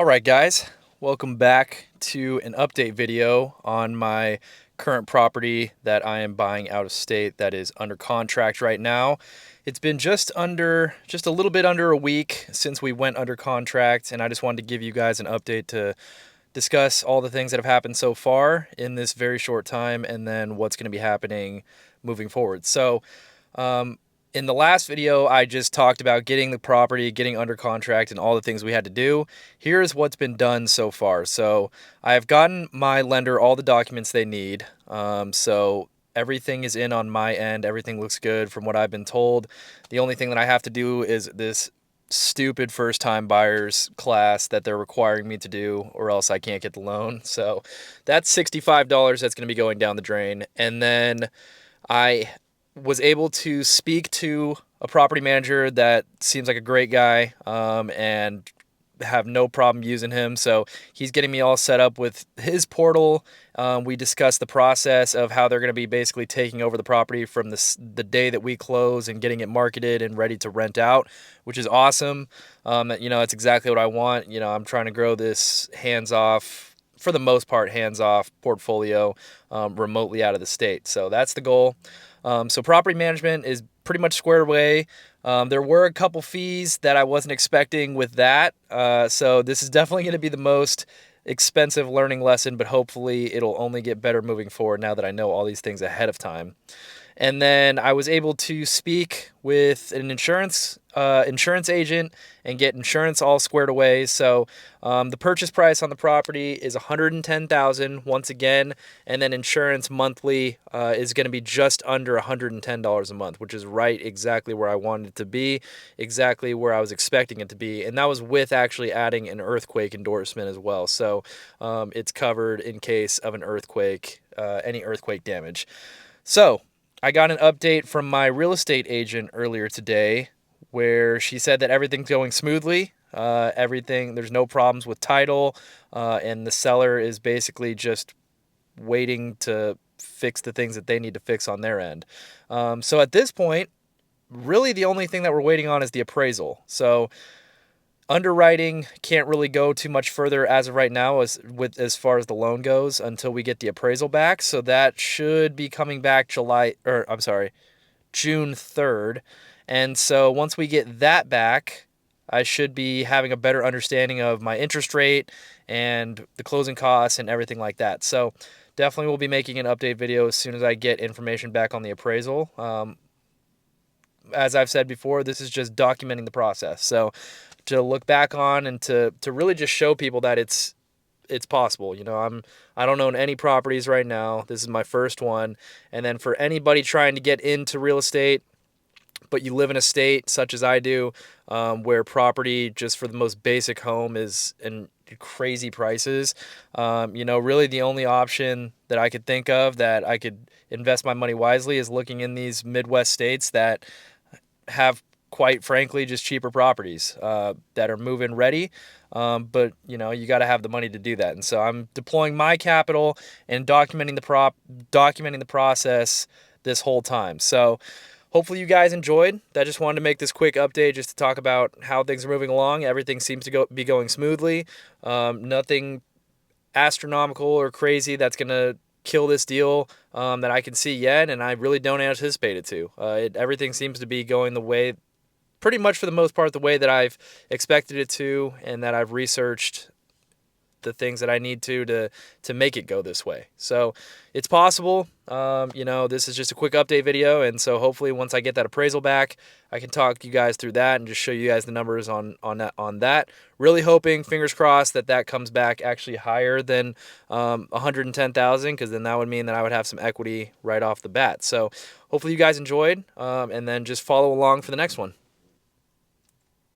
All right, guys, welcome back to an update video on my current property that I am buying out of state that is under contract right now. It's been just a little bit under a week since we went under contract, and I just wanted to give you guys an update to discuss all the things that have happened so far in this very short time and then what's going to be happening moving forward. Um, in the last video, I just talked about getting the property, getting under contract, and all the things we had to do. Here's what's been done so far. So I have gotten my lender all the documents they need. So everything is in on my end. Everything looks good from what I've been told. The only thing that I have to do is this stupid first-time buyers class that they're requiring me to do, or else I can't get the loan. So that's $65 that's going to be going down the drain. And then I was able to speak to a property manager that seems like a great guy, and have no problem using him. So he's getting me all set up with his portal. We discussed the process of how they're going to be basically taking over the property from the day that we close and getting it marketed and ready to rent out, which is awesome. It's exactly what I want. I'm trying to grow this hands-off, for the most part, hands-off portfolio remotely out of the state. So that's the goal. So property management is pretty much squared away. There were a couple fees that I wasn't expecting with that. So this is definitely going to be the most expensive learning lesson, but hopefully it'll only get better moving forward now that I know all these things ahead of time. And then I was able to speak with an insurance agent and get insurance all squared away. So the purchase price on the property is $110,000 once again, and then insurance monthly is going to be just under $110 a month, which is right exactly where I wanted it to be, exactly where I was expecting it to be, and that was with actually adding an earthquake endorsement as well. So it's covered in case of an earthquake, any earthquake damage. So I got an update from my real estate agent earlier today where she said that everything's going smoothly. There's no problems with title, and the seller is basically just waiting to fix the things that they need to fix on their end. So at this point, really the only thing that we're waiting on is the appraisal. So underwriting can't really go too much further as of right now as far as the loan goes until we get the appraisal back. So that should be coming back June 3rd. And so once we get that back, I should be having a better understanding of my interest rate and the closing costs and everything like that. So definitely will be making an update video as soon as I get information back on the appraisal. As I've said before, this is just documenting the process. So to look back on and to really just show people that it's possible. I don't own any properties right now. This is my first one. And then for anybody trying to get into real estate, but you live in a state such as I do, where property just for the most basic home is in crazy prices, really the only option that I could think of that I could invest my money wisely is looking in these Midwest states that have, quite frankly, just cheaper properties that are move-in ready. But you got to have the money to do that. And so I'm deploying my capital and documenting the process this whole time. So hopefully you guys enjoyed. I just wanted to make this quick update just to talk about how things are moving along. Everything seems to be going smoothly. Nothing astronomical or crazy that's going to kill this deal that I can see yet, and I really don't anticipate it to. Everything seems to be going the way, pretty much for the most part, the way that I've expected it to, and that I've researched the things that I need to make it go this way. So it's possible. This is just a quick update video, and so hopefully once I get that appraisal back, I can talk you guys through that and just show you guys the numbers on that. Really hoping, fingers crossed, that comes back actually higher than 110,000, because then that would mean that I would have some equity right off the bat. So hopefully you guys enjoyed, and then just follow along for the next one.